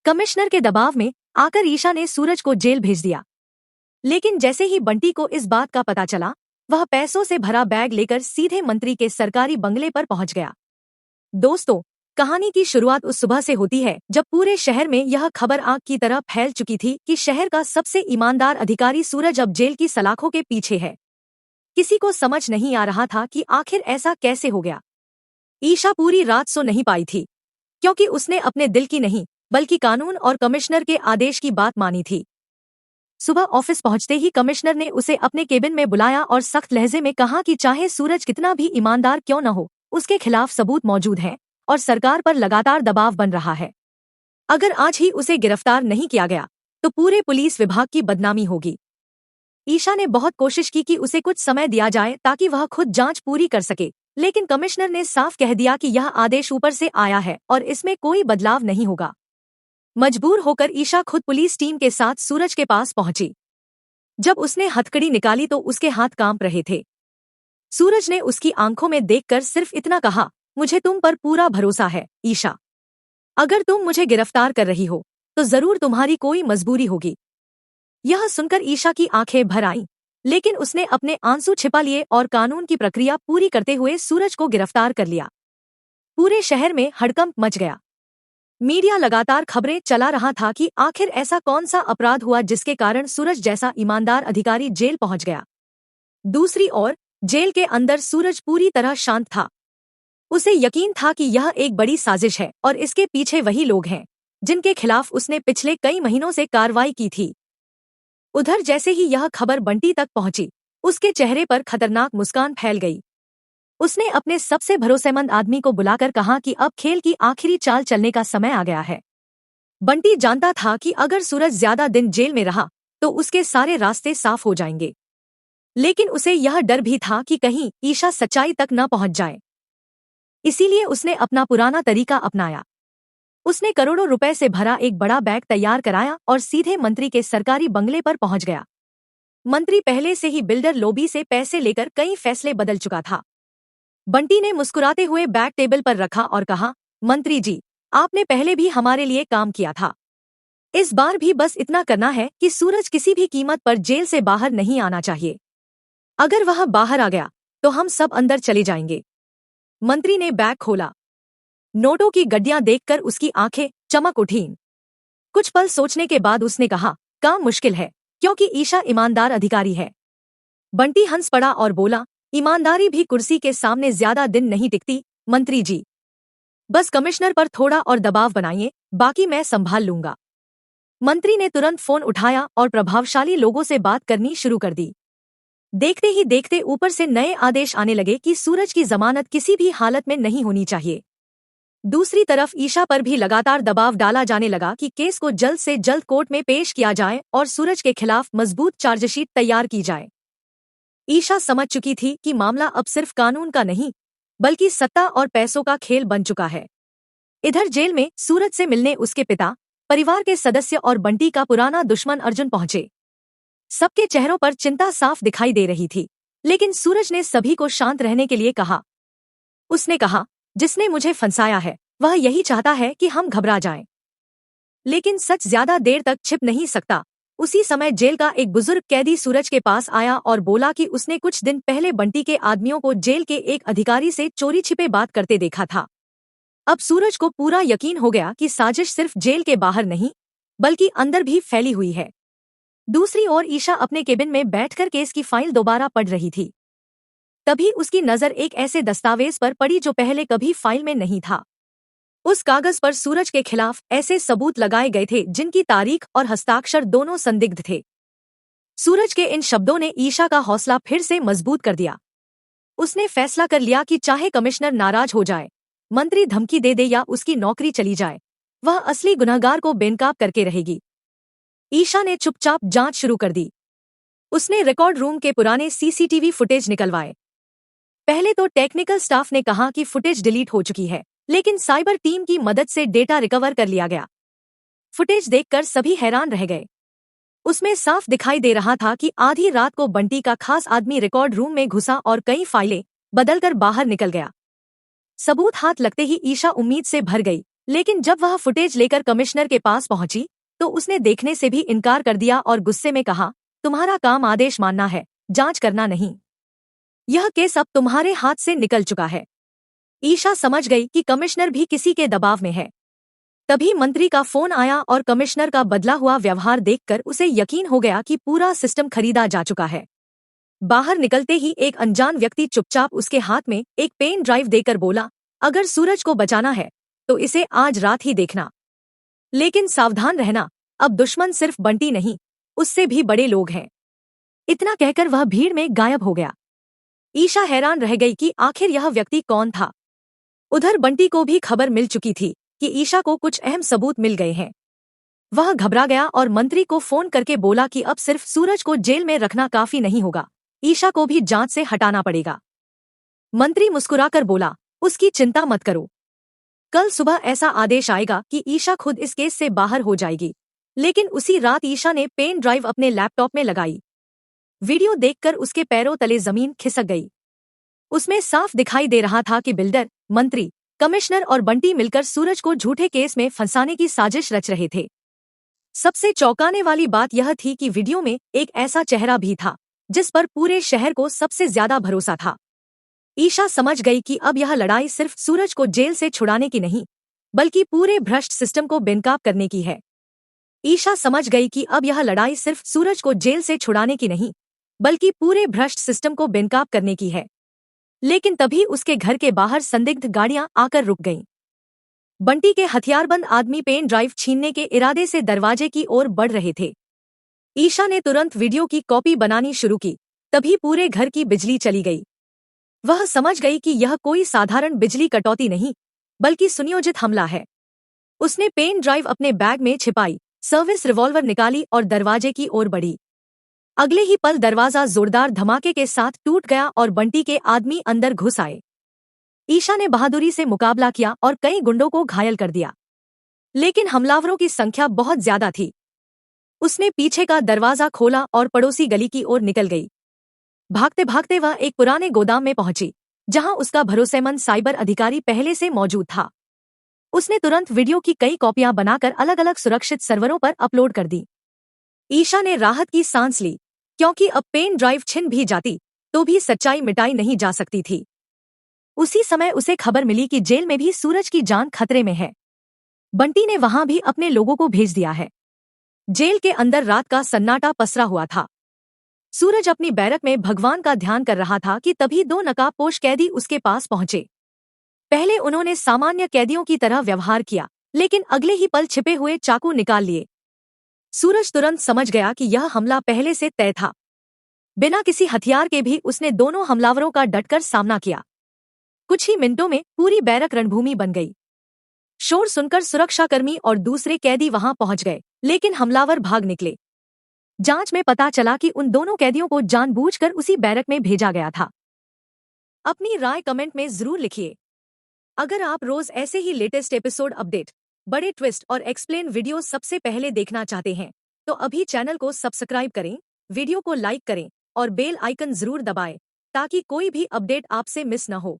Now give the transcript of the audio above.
Commissioner के दबाव में आकर ईशा ने सूरज को जेल भेज दिया। लेकिन जैसे ही बंटी को इस बात का पता चला, वह पैसों से भरा बैग लेकर सीधे मंत्री के सरकारी बंगले पर पहुंच गया। दोस्तों, कहानी की शुरुआत उस सुबह से होती है जब पूरे शहर में यह खबर आग की तरह फैल चुकी थी कि शहर का सबसे ईमानदार अधिकारी सूरज अब जेल की सलाखों के पीछे है। किसी को समझ नहीं आ रहा था कि आखिर ऐसा कैसे हो गया। ईशा पूरी रात सो नहीं पाई थी, क्योंकि उसने अपने दिल की नहीं बल्कि कानून और कमिश्नर के आदेश की बात मानी थी। सुबह ऑफिस पहुंचते ही कमिश्नर ने उसे अपने केबिन में बुलाया और सख्त लहजे में कहा कि चाहे सूरज कितना भी ईमानदार क्यों न हो, उसके खिलाफ सबूत मौजूद हैं और सरकार पर लगातार दबाव बन रहा है। अगर आज ही उसे गिरफ्तार नहीं किया गया तो पूरे पुलिस विभाग की बदनामी होगी। ईशा ने बहुत कोशिश की कि उसे कुछ समय दिया जाए ताकि वह खुद जांच पूरी कर सके, लेकिन कमिश्नर ने साफ कह दिया कि यह आदेश ऊपर से आया है और इसमें कोई बदलाव नहीं होगा। मजबूर होकर ईशा खुद पुलिस टीम के साथ सूरज के पास पहुंची। जब उसने हथकड़ी निकाली तो उसके हाथ कांप रहे थे। सूरज ने उसकी आंखों में देखकर सिर्फ इतना कहा, मुझे तुम पर पूरा भरोसा है ईशा। अगर तुम मुझे गिरफ्तार कर रही हो तो जरूर तुम्हारी कोई मजबूरी होगी। यह सुनकर ईशा की आंखें भर आईं, लेकिन उसने अपने आंसू छिपा लिए और कानून की प्रक्रिया पूरी करते हुए सूरज को गिरफ्तार कर लिया। पूरे शहर में हड़कंप मच गया। मीडिया लगातार खबरें चला रहा था कि आखिर ऐसा कौन सा अपराध हुआ जिसके कारण सूरज जैसा ईमानदार अधिकारी जेल पहुंच गया। दूसरी ओर जेल के अंदर सूरज पूरी तरह शांत था। उसे यकीन था कि यह एक बड़ी साजिश है और इसके पीछे वही लोग हैं जिनके खिलाफ उसने पिछले कई महीनों से कार्रवाई की थी। उधर जैसे ही यह खबर बंटी तक पहुंची, उसके चेहरे पर खतरनाक मुस्कान फैल गई। उसने अपने सबसे भरोसेमंद आदमी को बुलाकर कहा कि अब खेल की आखिरी चाल चलने का समय आ गया है। बंटी जानता था कि अगर सूरज ज्यादा दिन जेल में रहा तो उसके सारे रास्ते साफ हो जाएंगे, लेकिन उसे यह डर भी था कि कहीं ईशा सच्चाई तक न पहुंच जाए। इसीलिए उसने अपना पुराना तरीका अपनाया। उसने करोड़ों रुपए से भरा एक बड़ा बैग तैयार कराया और सीधे मंत्री के सरकारी बंगले पर पहुंच गया। मंत्री पहले से ही बिल्डर लोबी से पैसे लेकर कई फैसले बदल चुका था। बंटी ने मुस्कुराते हुए बैग टेबल पर रखा और कहा, मंत्री जी, आपने पहले भी हमारे लिए काम किया था। इस बार भी बस इतना करना है कि सूरज किसी भी कीमत पर जेल से बाहर नहीं आना चाहिए। अगर वह बाहर आ गया तो हम सब अंदर चले जाएंगे। मंत्री ने बैग खोला। नोटों की गड्डियां देखकर उसकी आंखें चमक उठीं। कुछ पल सोचने के बाद उसने कहा, काम मुश्किल है क्योंकि ईशा ईमानदार अधिकारी है। बंटी हंस पड़ा और बोला, ईमानदारी भी कुर्सी के सामने ज्यादा दिन नहीं टिकती मंत्री जी। बस कमिश्नर पर थोड़ा और दबाव बनाइए, बाकी मैं संभाल लूंगा। मंत्री ने तुरंत फोन उठाया और प्रभावशाली लोगों से बात करनी शुरू कर दी। देखते ही देखते ऊपर से नए आदेश आने लगे कि सूरज की जमानत किसी भी हालत में नहीं होनी चाहिए। दूसरी तरफ ईशा पर भी लगातार दबाव डाला जाने लगा कि केस को जल्द से जल्द कोर्ट में पेश किया जाए और सूरज के खिलाफ मजबूत चार्जशीट तैयार की जाए। ईशा समझ चुकी थी कि मामला अब सिर्फ कानून का नहीं बल्कि सत्ता और पैसों का खेल बन चुका है। इधर जेल में सूरज से मिलने उसके पिता, परिवार के सदस्य और बंटी का पुराना दुश्मन अर्जुन पहुंचे। सबके चेहरों पर चिंता साफ दिखाई दे रही थी, लेकिन सूरज ने सभी को शांत रहने के लिए कहा। उसने कहा, जिसने मुझे फंसाया है वह यही चाहता है कि हम घबरा जाएं। लेकिन सच ज्यादा देर तक छिप नहीं सकता। उसी समय जेल का एक बुजुर्ग कैदी सूरज के पास आया और बोला कि उसने कुछ दिन पहले बंटी के आदमियों को जेल के एक अधिकारी से चोरी छिपे बात करते देखा था। अब सूरज को पूरा यकीन हो गया कि साजिश सिर्फ जेल के बाहर नहीं बल्कि अंदर भी फैली हुई है। दूसरी ओर ईशा अपने केबिन में बैठकर केस की फाइल दोबारा पढ़ रही थी। तभी उसकी नजर एक ऐसे दस्तावेज पर पड़ी जो पहले कभी फाइल में नहीं था। उस कागज पर सूरज के खिलाफ ऐसे सबूत लगाए गए थे जिनकी तारीख और हस्ताक्षर दोनों संदिग्ध थे। सूरज के इन शब्दों ने ईशा का हौसला फिर से मजबूत कर दिया। उसने फैसला कर लिया कि चाहे कमिश्नर नाराज हो जाए, मंत्री धमकी दे या उसकी नौकरी चली जाए, वह असली गुनहगार को बेनकाब करके रहेगी। ईशा ने चुपचाप जांच शुरू कर दी। उसने रिकॉर्ड रूम के पुराने सीसीटीवी फुटेज निकलवाए। पहले तो टेक्निकल स्टाफ ने कहा कि फुटेज डिलीट हो चुकी है, लेकिन साइबर टीम की मदद से डेटा रिकवर कर लिया गया। फुटेज देखकर सभी हैरान रह गए। उसमें साफ दिखाई दे रहा था कि आधी रात को बंटी का खास आदमी रिकॉर्ड रूम में घुसा और कई फाइलें बदलकर बाहर निकल गया। सबूत हाथ लगते ही ईशा उम्मीद से भर गई, लेकिन जब वह फुटेज लेकर कमिश्नर के पास पहुंची तो उसने देखने से भी इनकार कर दिया और गुस्से में कहा, तुम्हारा काम आदेश मानना है, जांच करना नहीं। यह केस अब तुम्हारे हाथ से निकल चुका है। ईशा समझ गई कि कमिश्नर भी किसी के दबाव में है। तभी मंत्री का फोन आया और कमिश्नर का बदला हुआ व्यवहार देखकर उसे यकीन हो गया कि पूरा सिस्टम खरीदा जा चुका है। बाहर निकलते ही एक अनजान व्यक्ति चुपचाप उसके हाथ में एक पेन ड्राइव देकर बोला, अगर सूरज को बचाना है तो इसे आज रात ही देखना, लेकिन सावधान रहना, अब दुश्मन सिर्फ बंटी नहीं, उससे भी बड़े लोग हैं। इतना कहकर वह भीड़ में गायब हो गया। ईशा हैरान रह गई कि आखिर यह व्यक्ति कौन था। उधर बंटी को भी खबर मिल चुकी थी कि ईशा को कुछ अहम सबूत मिल गए हैं। वह घबरा गया और मंत्री को फोन करके बोला कि अब सिर्फ सूरज को जेल में रखना काफी नहीं होगा, ईशा को भी जांच से हटाना पड़ेगा। मंत्री मुस्कुराकर बोला, उसकी चिंता मत करो, कल सुबह ऐसा आदेश आएगा कि ईशा खुद इस केस से बाहर हो जाएगी। लेकिन उसी रात ईशा ने पेन ड्राइव अपने लैपटॉप में लगाई। वीडियो देखकर उसके पैरों तले जमीन खिसक गई। उसमें साफ दिखाई दे रहा था कि बिल्डर, मंत्री, कमिश्नर और बंटी मिलकर सूरज को झूठे केस में फंसाने की साजिश रच रहे थे। सबसे चौंकाने वाली बात यह थी कि वीडियो में एक ऐसा चेहरा भी था जिस पर पूरे शहर को सबसे ज्यादा भरोसा था। ईशा समझ गई कि अब यह लड़ाई सिर्फ सूरज को जेल से छुड़ाने की नहीं, बल्कि पूरे भ्रष्ट सिस्टम को बेनकाब करने की है। ईशा समझ गई कि अब यह लड़ाई सिर्फ सूरज को जेल से छुड़ाने की नहीं, बल्कि पूरे भ्रष्ट सिस्टम को बेनकाब करने की है। लेकिन तभी उसके घर के बाहर संदिग्ध गाड़ियां आकर रुक गईं। बंटी के हथियारबंद आदमी पेन ड्राइव छीनने के इरादे से दरवाजे की ओर बढ़ रहे थे। ईशा ने तुरंत वीडियो की कॉपी बनानी शुरू की, तभी पूरे घर की बिजली चली गई। वह समझ गई कि यह कोई साधारण बिजली कटौती नहीं, बल्कि सुनियोजित हमला है। उसने पेन ड्राइव अपने बैग में छिपाई, सर्विस रिवॉल्वर निकाली और दरवाजे की ओर बढ़ी। अगले ही पल दरवाजा जोरदार धमाके के साथ टूट गया और बंटी के आदमी अंदर घुस आए। ईशा ने बहादुरी से मुकाबला किया और कई गुंडों को घायल कर दिया, लेकिन हमलावरों की संख्या बहुत ज्यादा थी। उसने पीछे का दरवाजा खोला और पड़ोसी गली की ओर निकल गई। भागते भागते वह एक पुराने गोदाम में पहुंची, जहां उसका भरोसेमंद साइबर अधिकारी पहले से मौजूद था। उसने तुरंत वीडियो की कई कॉपियां बनाकर अलग अलग सुरक्षित सर्वरों पर अपलोड कर दी। ईशा ने राहत की सांस ली, क्योंकि अब पेन ड्राइव छिन भी जाती तो भी सच्चाई मिटाई नहीं जा सकती थी। उसी समय उसे खबर मिली कि जेल में भी सूरज की जान खतरे में है। बंटी ने वहां भी अपने लोगों को भेज दिया है। जेल के अंदर रात का सन्नाटा पसरा हुआ था। सूरज अपनी बैरक में भगवान का ध्यान कर रहा था कि तभी दो नकाबपोश कैदी उसके पास पहुंचे। पहले उन्होंने सामान्य कैदियों की तरह व्यवहार किया, लेकिन अगले ही पल छिपे हुए चाकू निकाल लिए। सूरज तुरंत समझ गया कि यह हमला पहले से तय था। बिना किसी हथियार के भी उसने दोनों हमलावरों का डटकर सामना किया। कुछ ही मिनटों में पूरी बैरक रणभूमि बन गई। शोर सुनकर सुरक्षाकर्मी और दूसरे कैदी वहां पहुंच गए, लेकिन हमलावर भाग निकले। जांच में पता चला कि उन दोनों कैदियों को जानबूझकर उसी बैरक में भेजा गया था। अपनी राय कमेंट में जरूर लिखिए। अगर आप रोज ऐसे ही लेटेस्ट एपिसोड अपडेट, बड़े ट्विस्ट और एक्सप्लेन वीडियो सबसे पहले देखना चाहते हैं तो अभी चैनल को सब्सक्राइब करें, वीडियो को लाइक करें और बेल आइकन जरूर दबाएं ताकि कोई भी अपडेट आपसे मिस न हो।